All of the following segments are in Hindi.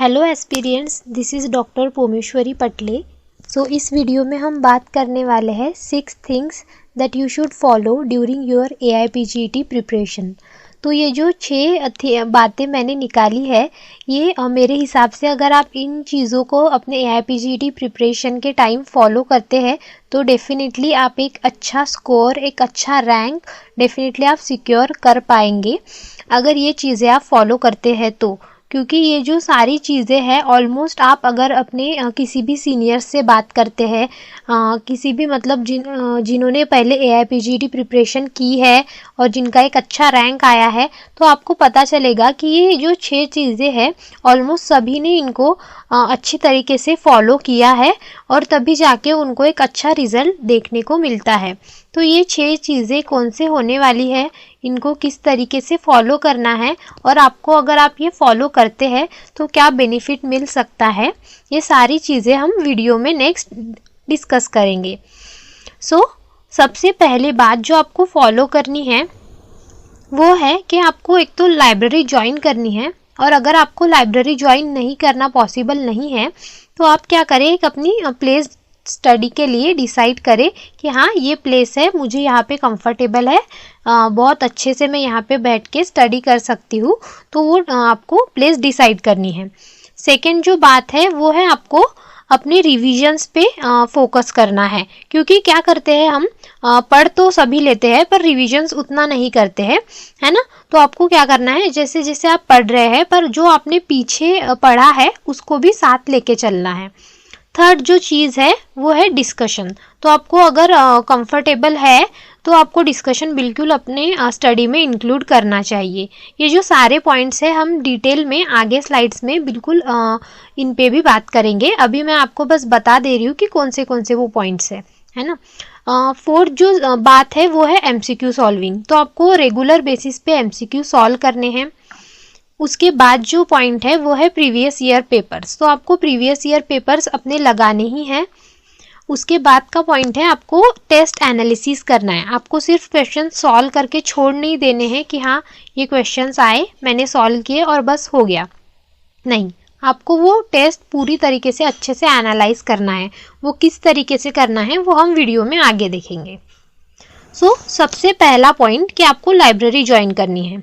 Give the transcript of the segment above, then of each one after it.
Hello aspirants, this is doctor Pomeshwari Patle. इस वीडियो में हम बात करने वाले हैं 6 things that you should follow during your AIPGET preparation. तो ये जो 6 बातें मैंने निकाली है, ये मेरे हिसाब से अगर आप इन चीज़ों को अपने AIPGET प्रिपरेशन के टाइम फॉलो करते हैं तो डेफिनेटली आप एक अच्छा स्कोर, एक अच्छा रैंक डेफिनेटली आप सिक्योर कर पाएंगे अगर ये चीज़ें आप फॉलो करते हैं तो। क्योंकि ये जो सारी चीज़ें हैं ऑलमोस्ट आप अगर अपने किसी भी सीनियर्स से बात करते हैं, किसी भी मतलब जिन्होंने पहले AIPGET प्रिपरेशन की है और जिनका एक अच्छा रैंक आया है, तो आपको पता चलेगा कि ये जो 6 चीज़ें हैं ऑलमोस्ट सभी ने इनको अच्छी तरीके से फॉलो किया है और तभी जाके उनको एक अच्छा रिज़ल्ट देखने को मिलता है। तो ये 6 चीज़ें कौन से होने वाली है, इनको किस तरीके से फॉलो करना है और आपको अगर आप ये फॉलो करते हैं तो क्या बेनिफिट मिल सकता है, ये सारी चीज़ें हम वीडियो में नेक्स्ट डिस्कस करेंगे। सबसे पहले बात जो आपको फॉलो करनी है वो है कि आपको एक तो लाइब्रेरी ज्वाइन करनी है। और अगर आपको लाइब्रेरी ज्वाइन नहीं करना पॉसिबल नहीं है तो आप क्या करें, एक अपनी प्लेस स्टडी के लिए डिसाइड करें कि हाँ ये प्लेस है, मुझे यहाँ पे कंफर्टेबल है, बहुत अच्छे से मैं यहाँ पे बैठ के स्टडी कर सकती हूँ, तो वो आपको प्लेस डिसाइड करनी है। सेकंड जो बात है वो है आपको अपने रिविजन्स पे फोकस करना है। क्योंकि क्या करते हैं हम, पढ़ तो सभी लेते हैं पर रिविजन्स उतना नहीं करते हैं, है ना। तो आपको क्या करना है, जैसे जैसे आप पढ़ रहे हैं पर जो आपने पीछे पढ़ा है उसको भी साथ लेके चलना है। थर्ड जो चीज़ है वो है डिस्कशन। तो आपको अगर कंफर्टेबल है तो आपको डिस्कशन बिल्कुल अपने स्टडी में इंक्लूड करना चाहिए। ये जो सारे पॉइंट्स हैं हम डिटेल में आगे स्लाइड्स में बिल्कुल इन पे भी बात करेंगे। अभी मैं आपको बस बता दे रही हूँ कि कौन से वो पॉइंट्स है ना। फोर्थ जो बात है वो है MCQ सॉल्विंग। तो आपको रेगुलर बेसिस पे MCQ सॉल्व करने हैं। उसके बाद जो पॉइंट है वो है प्रीवियस ईयर पेपर्स। तो आपको प्रीवियस ईयर पेपर्स अपने लगाने ही हैं। उसके बाद का पॉइंट है आपको टेस्ट एनालिसिस करना है। आपको सिर्फ क्वेश्चन सॉल्व करके छोड़ नहीं देने हैं कि हाँ ये क्वेश्चंस आए, मैंने सॉल्व किए और बस हो गया, नहीं, आपको वो टेस्ट पूरी तरीके से अच्छे से एनालाइज करना है। वो किस तरीके से करना है वो हम वीडियो में आगे देखेंगे। सबसे पहला पॉइंट कि आपको लाइब्रेरी ज्वाइन करनी है।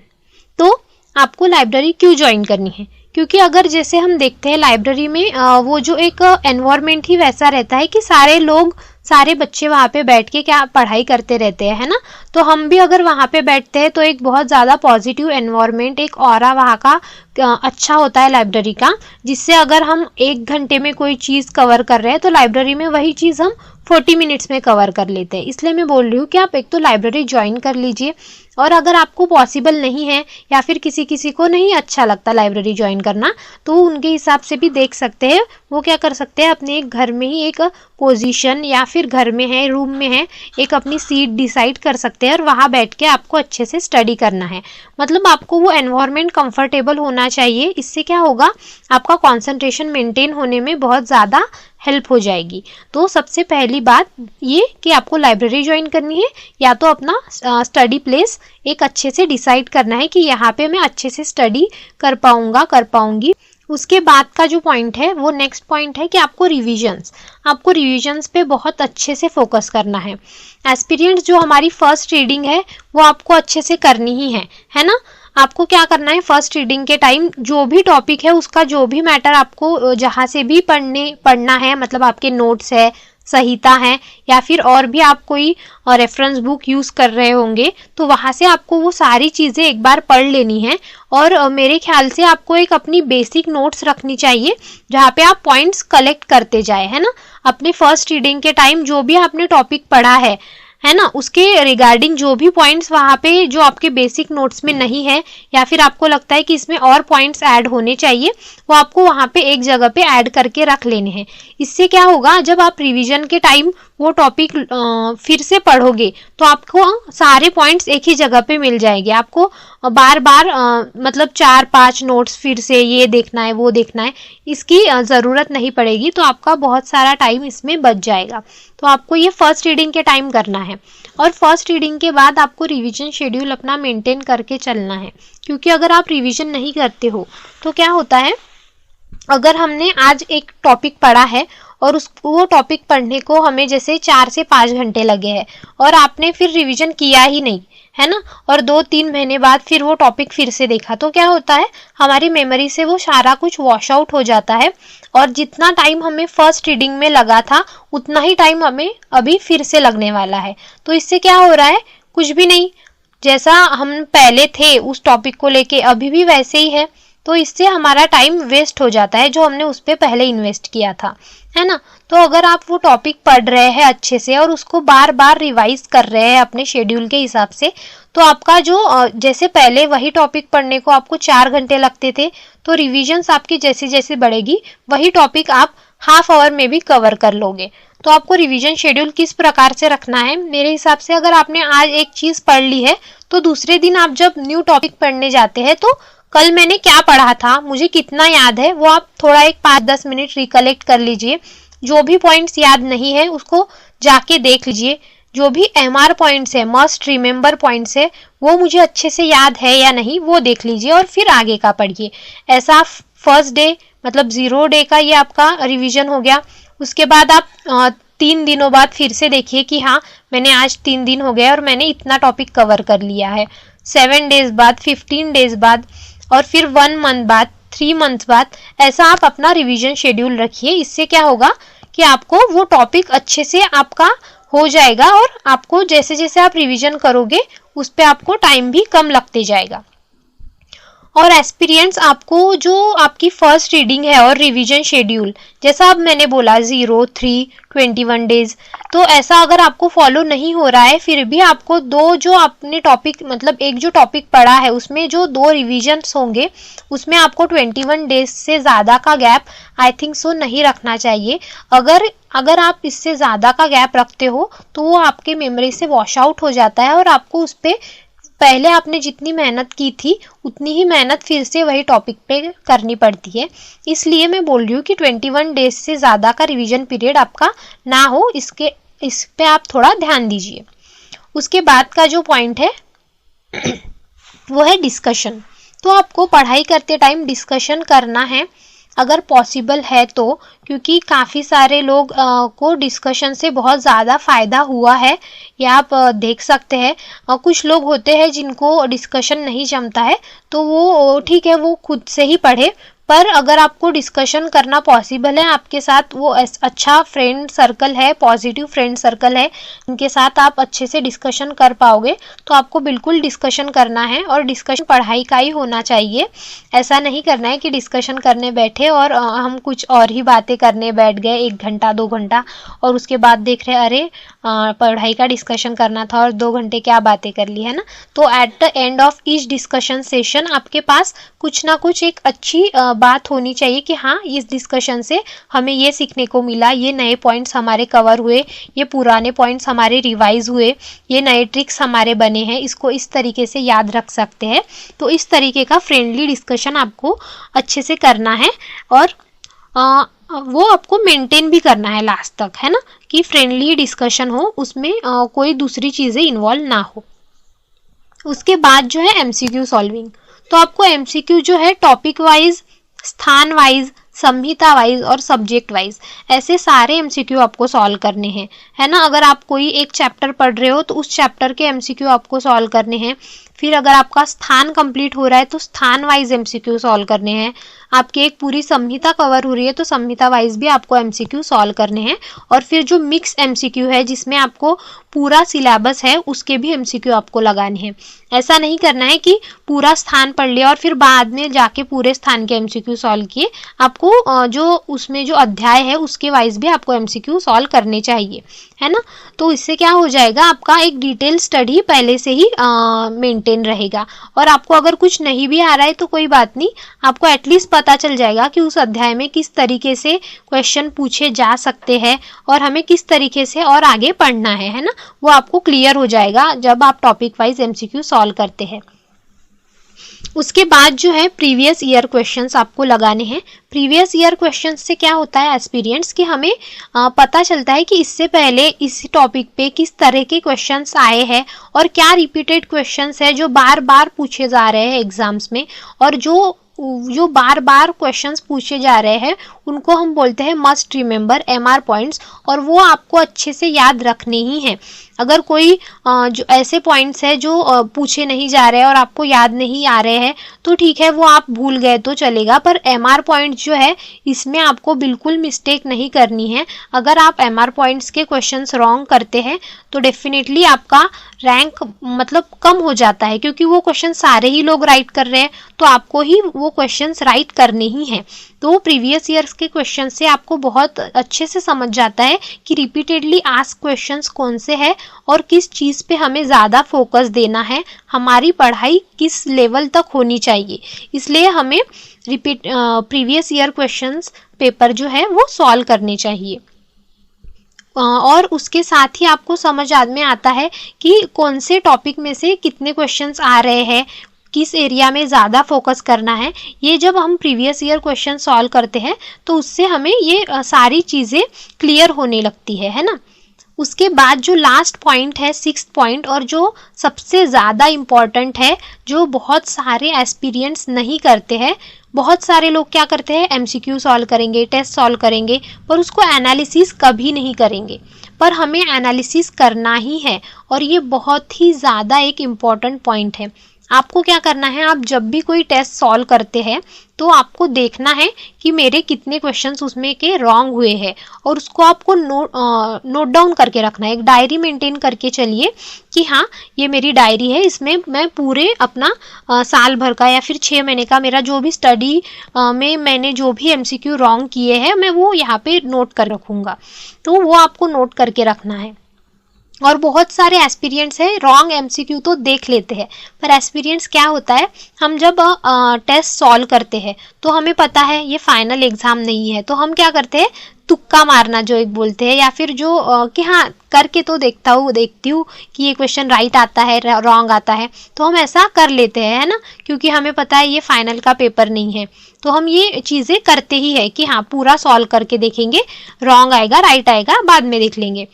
तो आपको लाइब्रेरी क्यों ज्वाइन करनी है, क्योंकि अगर जैसे हम देखते हैं लाइब्रेरी में वो जो एक एनवायरनमेंट ही वैसा रहता है कि सारे बच्चे वहाँ पे बैठ के क्या पढ़ाई करते रहते हैं, है ना। तो हम भी अगर वहाँ पे बैठते हैं तो एक बहुत ज़्यादा पॉजिटिव एनवायरनमेंट, एक ऑरा वहाँ का अच्छा होता है लाइब्रेरी का, जिससे अगर हम 1 घंटे में कोई चीज़ कवर कर रहे हैं तो लाइब्रेरी में वही चीज़ हम 40 मिनट्स में कवर कर लेते हैं। इसलिए मैं बोल रही हूँ कि आप एक तो लाइब्रेरी ज्वाइन कर लीजिए। और अगर आपको पॉसिबल नहीं है या फिर किसी को नहीं अच्छा लगता लाइब्रेरी ज्वाइन करना, तो उनके हिसाब से भी देख सकते हैं। वो क्या कर सकते हैं, अपने एक घर में ही एक पोजीशन या फिर घर में है, रूम में है, एक अपनी सीट डिसाइड कर सकते हैं और वहाँ बैठ के आपको अच्छे से स्टडी करना है। मतलब आपको वो एनवायरनमेंट कंफर्टेबल होना चाहिए। इससे क्या होगा, आपका कंसंट्रेशन मेंटेन होने में बहुत ज़्यादा हेल्प हो जाएगी। तो सबसे पहली बात ये कि आपको लाइब्रेरी ज्वाइन करनी है, या तो अपना स्टडी प्लेस एक अच्छे से डिसाइड करना है कि यहाँ पे मैं अच्छे से स्टडी कर पाऊंगी। उसके बाद का जो पॉइंट है वो नेक्स्ट पॉइंट है कि आपको रिविजन्स पे बहुत अच्छे से फोकस करना है। एस्पिरेंट्स जो हमारी फर्स्ट रीडिंग है वो आपको अच्छे से करनी ही है ना। आपको क्या करना है, फर्स्ट रीडिंग के टाइम जो भी टॉपिक है उसका जो भी मैटर आपको जहाँ से भी पढ़ना है, मतलब आपके नोट्स है, संहिता है या फिर और भी आप कोई रेफरेंस बुक यूज़ कर रहे होंगे, तो वहाँ से आपको वो सारी चीज़ें एक बार पढ़ लेनी है। और मेरे ख्याल से आपको एक अपनी बेसिक नोट्स रखनी चाहिए जहाँ पे आप पॉइंट्स कलेक्ट करते जाए, है ना। अपने फर्स्ट रीडिंग के टाइम जो भी आपने टॉपिक पढ़ा है ना, उसके रिगार्डिंग जो भी पॉइंट्स वहाँ पे जो आपके बेसिक नोट्स में नहीं है या फिर आपको लगता है कि इसमें और पॉइंट्स ऐड होने चाहिए, वो आपको वहाँ पे एक जगह पे ऐड करके रख लेने हैं। इससे क्या होगा, जब आप रिवीजन के टाइम वो टॉपिक फिर से पढ़ोगे तो आपको सारे पॉइंट्स एक ही जगह पे मिल जाएंगे। आपको बार बार मतलब 4-5 नोट्स फिर से ये देखना है वो देखना है, इसकी ज़रूरत नहीं पड़ेगी। तो आपका बहुत सारा टाइम इसमें बच जाएगा। तो आपको ये फर्स्ट रीडिंग के टाइम करना है। और फर्स्ट रीडिंग के बाद आपको रिवीजन शेड्यूल अपना मेंटेन करके चलना है। क्योंकि अगर आप रिवीजन नहीं करते हो तो क्या होता है, अगर हमने आज एक टॉपिक पढ़ा है और वो टॉपिक पढ़ने को हमें जैसे 4 से 5 घंटे लगे हैं और आपने फिर रिवीजन किया ही नहीं है ना, और 2-3 महीने बाद फिर वो टॉपिक फिर से देखा, तो क्या होता है, हमारी मेमोरी से वो सारा कुछ वॉश आउट हो जाता है और जितना टाइम हमें फर्स्ट रीडिंग में लगा था उतना ही टाइम हमें अभी फिर से लगने वाला है। तो इससे क्या हो रहा है, कुछ भी नहीं, जैसा हम पहले थे उस टॉपिक को लेके अभी भी वैसे ही है। तो इससे हमारा टाइम वेस्ट हो जाता है जो हमने उस पर पहले इन्वेस्ट किया था, है ना। तो अगर आप वो टॉपिक पढ़ रहे हैं अच्छे से और उसको बार बार रिवाइज कर रहे हैं अपने शेड्यूल के हिसाब से, तो आपका जो जैसे पहले वही टॉपिक पढ़ने को आपको 4 घंटे लगते थे, तो रिविजन्स आपकी जैसे जैसे बढ़ेगी वही टॉपिक आप हाफ आवर में भी कवर कर लोगे। तो आपको रिवीजन शेड्यूल किस प्रकार से रखना है, मेरे हिसाब से अगर आपने आज एक चीज पढ़ ली है तो दूसरे दिन आप जब न्यू टॉपिक पढ़ने जाते हैं तो कल मैंने क्या पढ़ा था, मुझे कितना याद है, वो आप थोड़ा एक 5-10 मिनट रिकलेक्ट कर लीजिए। जो भी पॉइंट्स याद नहीं है उसको जाके देख लीजिए। जो भी MR पॉइंट्स है, मस्ट रिमेंबर पॉइंट्स है, वो मुझे अच्छे से याद है या नहीं वो देख लीजिए और फिर आगे का पढ़िए। ऐसा फर्स्ट डे मतलब 0 डे का ये आपका रिवीजन हो गया। उसके बाद आप 3 दिनों बाद फिर से देखिए कि हाँ मैंने आज 3 दिन हो गए और मैंने इतना टॉपिक कवर कर लिया है। 7 डेज बाद, 15 डेज बाद और फिर 1 मंथ बाद, 3 मंथ बाद, ऐसा आप अपना रिवीजन शेड्यूल रखिए। इससे क्या होगा कि आपको वो टॉपिक अच्छे से आपका हो जाएगा और आपको जैसे जैसे आप रिवीजन करोगे उस पे आपको टाइम भी कम लगते जाएगा। और एक्सपीरियंस आपको जो आपकी फर्स्ट रीडिंग है और रिवीजन शेड्यूल, जैसा अब मैंने बोला 0, 3, 21 डेज, तो ऐसा अगर आपको फॉलो नहीं हो रहा है फिर भी आपको 2 जो आपने टॉपिक मतलब एक जो टॉपिक पढ़ा है उसमें जो 2 रिविजन्स होंगे उसमें आपको 21 डेज से ज़्यादा का गैप आई थिंक सो नहीं रखना चाहिए। अगर आप इससे ज़्यादा का गैप रखते हो तो वो आपके मेमोरी से वॉश आउट हो जाता है और आपको उस पर पहले आपने जितनी मेहनत की थी उतनी ही मेहनत फिर से वही टॉपिक पे करनी पड़ती है। इसलिए मैं बोल रही हूँ कि 21 डेज से ज़्यादा का रिवीजन पीरियड आपका ना हो, इस पे आप थोड़ा ध्यान दीजिए। उसके बाद का जो पॉइंट है वो है डिस्कशन। तो आपको पढ़ाई करते टाइम डिस्कशन करना है अगर पॉसिबल है तो, क्योंकि काफ़ी सारे लोग को डिस्कशन से बहुत ज़्यादा फ़ायदा हुआ है, ये आप देख सकते हैं। कुछ लोग होते हैं जिनको डिस्कशन नहीं जमता है तो वो ठीक है वो खुद से ही पढ़े, पर अगर आपको डिस्कशन करना पॉसिबल है, आपके साथ वो अच्छा फ्रेंड सर्कल है, पॉजिटिव फ्रेंड सर्कल है, इनके साथ आप अच्छे से डिस्कशन कर पाओगे, तो आपको बिल्कुल डिस्कशन करना है। और डिस्कशन पढ़ाई का ही होना चाहिए। ऐसा नहीं करना है कि डिस्कशन करने बैठे और हम कुछ और ही बातें करने बैठ गए 1 घंटा 2 घंटा और उसके बाद देख रहे अरे पढ़ाई का डिस्कशन करना था और 2 घंटे क्या बातें कर ली, है ना। तो at the end of each discussion session आपके पास कुछ ना कुछ एक अच्छी बात होनी चाहिए कि हाँ इस डिस्कशन से हमें ये सीखने को मिला, ये नए पॉइंट्स हमारे कवर हुए, ये पुराने पॉइंट्स हमारे रिवाइज हुए, ये नए ट्रिक्स हमारे बने हैं, इसको इस तरीके से याद रख सकते हैं। तो इस तरीके का फ्रेंडली डिस्कशन आपको अच्छे से करना है और वो आपको मेंटेन भी करना है लास्ट तक, है ना, कि फ्रेंडली डिस्कशन हो, उसमें कोई दूसरी चीज़ें इन्वॉल्व ना हो। उसके बाद जो है MCQ सॉल्विंग। तो आपको MCQ जो है टॉपिक वाइज, स्थान वाइज, संहिता वाइज और सब्जेक्ट वाइज ऐसे सारे MCQ आपको सॉल्व करने हैं, है ना। अगर आप कोई एक चैप्टर पढ़ रहे हो तो उस चैप्टर के MCQ आपको सॉल्व करने हैं। फिर अगर आपका स्थान कंप्लीट हो रहा है तो स्थान वाइज MCQ सॉल्व करने हैं। आपकी एक पूरी संहिता कवर हो रही है तो संहिता वाइज भी आपको MCQ सॉल्व करने हैं। और फिर जो मिक्स MCQ है जिसमें आपको पूरा सिलेबस है उसके भी MCQ आपको लगाने हैं। ऐसा नहीं करना है कि पूरा स्थान पढ़ लिया और फिर बाद में जाके पूरे स्थान के MCQ सॉल्व किए। आपको जो उसमें जो अध्याय है उसके वाइज भी आपको MCQ सॉल्व करने चाहिए, है ना। तो इससे क्या हो जाएगा, आपका एक डिटेल स्टडी पहले से ही मेंटेन रहेगा। और आपको अगर कुछ नहीं भी आ रहा है तो कोई बात नहीं, आपको एटलीस्ट पता चल जाएगा कि उस अध्याय में किस तरीके से क्वेश्चन पूछे जा सकते हैं और हमें किस तरीके से और आगे पढ़ना है ना। वो आपको क्लियर हो जाएगा जब आप टॉपिक वाइज MCQ सॉल्व करते हैं। उसके बाद जो है प्रीवियस ईयर क्वेश्चंस आपको लगाने हैं। प्रीवियस ईयर क्वेश्चंस से क्या होता है एस्पिरेंट्स कि हमें पता चलता है कि इससे पहले इस टॉपिक पे किस तरह के क्वेश्चंस आए हैं और क्या रिपीटेड क्वेश्चंस है जो बार बार पूछे जा रहे हैं एग्जाम्स में, और जो जो बार बार क्वेश्चंस पूछे जा रहे हैं उनको हम बोलते हैं मस्ट रिमेंबर MR पॉइंट्स, और वो आपको अच्छे से याद रखने ही हैं। अगर कोई जो ऐसे पॉइंट्स है जो पूछे नहीं जा रहे हैं और आपको याद नहीं आ रहे हैं तो ठीक है, वो आप भूल गए तो चलेगा, पर MR पॉइंट्स जो है इसमें आपको बिल्कुल मिस्टेक नहीं करनी है। अगर आप MR पॉइंट्स के क्वेश्चंस रॉन्ग करते हैं तो डेफिनेटली आपका रैंक मतलब कम हो जाता है, क्योंकि वो क्वेश्चन सारे ही लोग राइट कर रहे हैं तो आपको ही वो क्वेश्चंस राइट करने ही हैं। तो प्रीवियस ईयर्स के क्वेश्चन से आपको बहुत अच्छे से समझ जाता है कि रिपीटेडली आस्क क्वेश्चंस कौन से हैं और किस चीज़ पे हमें ज़्यादा फोकस देना है, हमारी पढ़ाई किस लेवल तक होनी चाहिए। इसलिए हमें प्रीवियस ईयर क्वेश्चंस पेपर जो है वो सॉल्व करने चाहिए। और उसके साथ ही आपको समझ में आता है कि कौन से टॉपिक में से कितने क्वेश्चंस आ रहे हैं, किस एरिया में ज़्यादा फोकस करना है। ये जब हम प्रीवियस ईयर क्वेश्चन सॉल्व करते हैं तो उससे हमें ये सारी चीज़ें क्लियर होने लगती है ना। उसके बाद जो लास्ट पॉइंट है, 6th पॉइंट, और जो सबसे ज़्यादा इम्पॉर्टेंट है, जो बहुत सारे एस्पिरेंट्स नहीं करते हैं। बहुत सारे लोग क्या करते हैं, MCQ सॉल्व करेंगे, टेस्ट सॉल्व करेंगे, पर उसको एनालिसिस कभी नहीं करेंगे। पर हमें एनालिसिस करना ही है और ये बहुत ही ज़्यादा एक इम्पॉर्टेंट पॉइंट है। आपको क्या करना है, आप जब भी कोई टेस्ट सॉल्व करते हैं तो आपको देखना है कि मेरे कितने क्वेश्चंस उसमें के रॉन्ग हुए हैं, और उसको आपको नोट डाउन करके रखना है। एक डायरी मेंटेन करके चलिए कि हाँ, ये मेरी डायरी है, इसमें मैं पूरे अपना साल भर का या फिर 6 महीने का मेरा जो भी स्टडी में मैंने जो भी MCQ रॉन्ग किए हैं मैं वो यहाँ पे नोट कर रखूँगा। तो वो आपको नोट करके रखना है। और बहुत सारे एस्पिरेंट्स है रॉन्ग MCQ तो देख लेते हैं, पर एस्पिरेंट्स क्या होता है, हम जब टेस्ट सॉल्व करते हैं तो हमें पता है ये फाइनल एग्जाम नहीं है, तो हम क्या करते हैं, तुक्का मारना जो एक बोलते हैं, या फिर जो कि हाँ करके तो देखती हूँ कि ये क्वेश्चन राइट आता है रॉन्ग आता है, तो हम ऐसा कर लेते हैं, है ना, क्योंकि हमें पता है ये फाइनल का पेपर नहीं है। तो हम ये चीज़ें करते ही है कि हाँ पूरा सॉल्व करके देखेंगे, रॉन्ग आएगा राइट आएगा बाद में देख लेंगे।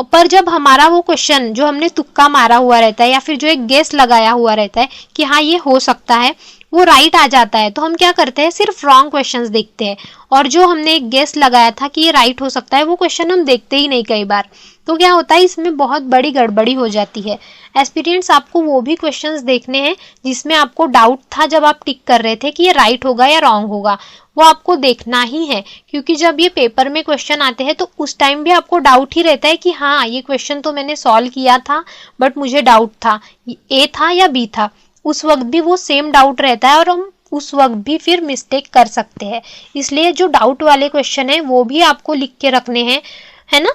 पर जब हमारा वो क्वेश्चन जो हमने तुक्का मारा हुआ रहता है या फिर जो एक गेस लगाया हुआ रहता है कि हाँ ये हो सकता है, वो राइट आ जाता है, तो हम क्या करते हैं, सिर्फ रॉन्ग क्वेश्चंस देखते हैं, और जो हमने एक गेस लगाया था कि ये राइट हो सकता है वो क्वेश्चन हम देखते ही नहीं कई बार। तो क्या होता है, इसमें बहुत बड़ी गड़बड़ी हो जाती है। एस्पिरेंट्स आपको वो भी क्वेश्चंस देखने हैं जिसमें आपको डाउट था जब आप टिक कर रहे थे कि ये राइट होगा या रॉन्ग होगा, वो आपको देखना ही है, क्योंकि जब ये पेपर में क्वेश्चन आते हैं तो उस टाइम भी आपको डाउट ही रहता है कि हाँ ये क्वेश्चन तो मैंने सॉल्व किया था बट मुझे डाउट था A था या B था। उस वक्त भी वो सेम डाउट रहता है और हम उस वक्त भी फिर मिस्टेक कर सकते हैं। इसलिए जो डाउट वाले क्वेश्चन है वो भी आपको लिख के रखने हैं, है ना,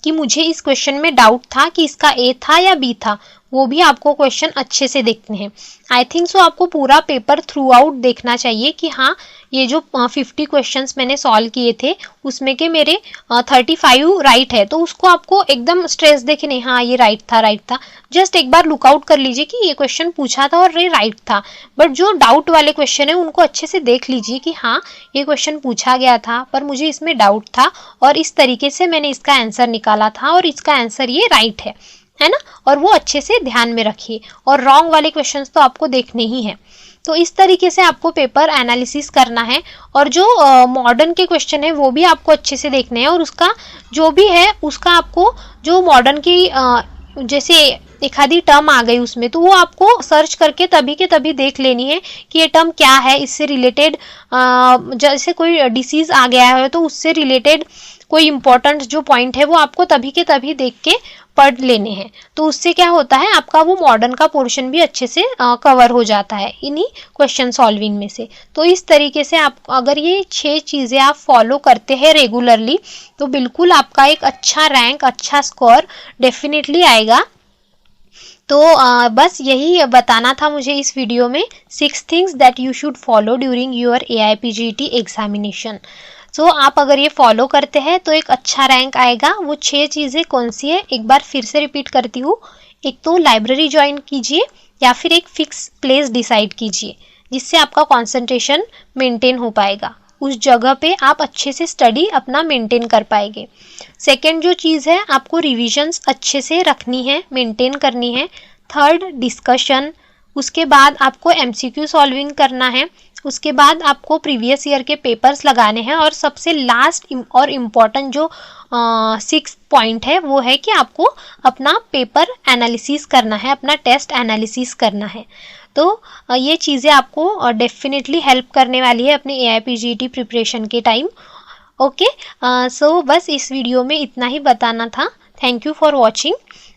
कि मुझे इस क्वेश्चन में डाउट था कि इसका A था या B था, वो भी आपको क्वेश्चन अच्छे से देखने हैं। आई थिंक सो आपको पूरा पेपर थ्रू आउट देखना चाहिए कि हाँ ये जो 50 क्वेश्चंस मैंने सॉल्व किए थे उसमें के मेरे 35 राइट है, तो उसको आपको एकदम स्ट्रेस देके नहीं हाँ ये राइट था, जस्ट एक बार लुकआउट कर लीजिए कि ये क्वेश्चन पूछा था और ये राइट था। बट जो डाउट वाले क्वेश्चन है उनको अच्छे से देख लीजिए कि हाँ ये क्वेश्चन पूछा गया था पर मुझे इसमें डाउट था और इस तरीके से मैंने इसका आंसर निकाला था और इसका आंसर ये राइट है ना, और वो अच्छे से ध्यान में रखिए। और रॉन्ग वाले क्वेश्चंस तो आपको देखने ही हैं। तो इस तरीके से आपको पेपर एनालिसिस करना है, और जो मॉडर्न के क्वेश्चन है वो भी आपको अच्छे से देखने हैं, और उसका जो भी है उसका आपको जो मॉडर्न की जैसे एक आधी टर्म आ गई उसमें तो वो आपको सर्च करके तभी के तभी देख लेनी है कि ये टर्म क्या है, इससे रिलेटेड जैसे कोई डिसीज आ गया है तो उससे रिलेटेड कोई इम्पोर्टेंट जो पॉइंट है वो आपको तभी के तभी देख के पढ़ लेने हैं। तो उससे क्या होता है आपका वो मॉडर्न का पोर्शन भी अच्छे से कवर हो जाता है इन्हीं क्वेश्चन सॉल्विंग में से। तो इस तरीके से आप अगर ये 6 चीज़ें आप फॉलो करते हैं रेगुलरली तो बिल्कुल आपका एक अच्छा रैंक अच्छा स्कोर डेफिनेटली आएगा। तो बस यही बताना था मुझे इस वीडियो में 6 things that you should follow during your AIPGT examination. तो आप अगर ये फॉलो करते हैं तो एक अच्छा रैंक आएगा। वो 6 चीज़ें कौन सी है एक बार फिर से रिपीट करती हूँ। एक तो लाइब्रेरी ज्वाइन कीजिए या फिर एक फिक्स प्लेस डिसाइड कीजिए जिससे आपका कंसंट्रेशन मेंटेन हो पाएगा, उस जगह पे आप अच्छे से स्टडी अपना मेंटेन कर पाएंगे। सेकंड जो चीज़ है आपको रिविजन्स अच्छे से रखनी है, मेंटेन करनी है। थर्ड डिस्कशन, उसके बाद आपको MCQ सॉल्विंग करना है। उसके बाद आपको प्रीवियस ईयर के पेपर्स लगाने हैं और सबसे लास्ट और इम्पॉर्टेंट जो 6th पॉइंट है वो है कि आपको अपना पेपर एनालिसिस करना है, अपना टेस्ट एनालिसिस करना है। तो ये चीज़ें आपको डेफिनेटली हेल्प करने वाली है अपने AIPGT प्रिपरेशन के टाइम। ओके, सो बस इस वीडियो में इतना ही बताना था। Thank you for watching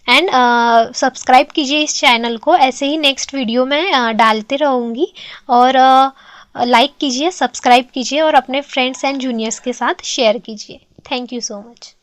and subscribe कीजिए इस चैनल को, ऐसे ही नेक्स्ट वीडियो में डालते रहूँगी। और लाइक कीजिए, सब्सक्राइब कीजिए और अपने फ्रेंड्स एंड जूनियर्स के साथ शेयर कीजिए। Thank you so much.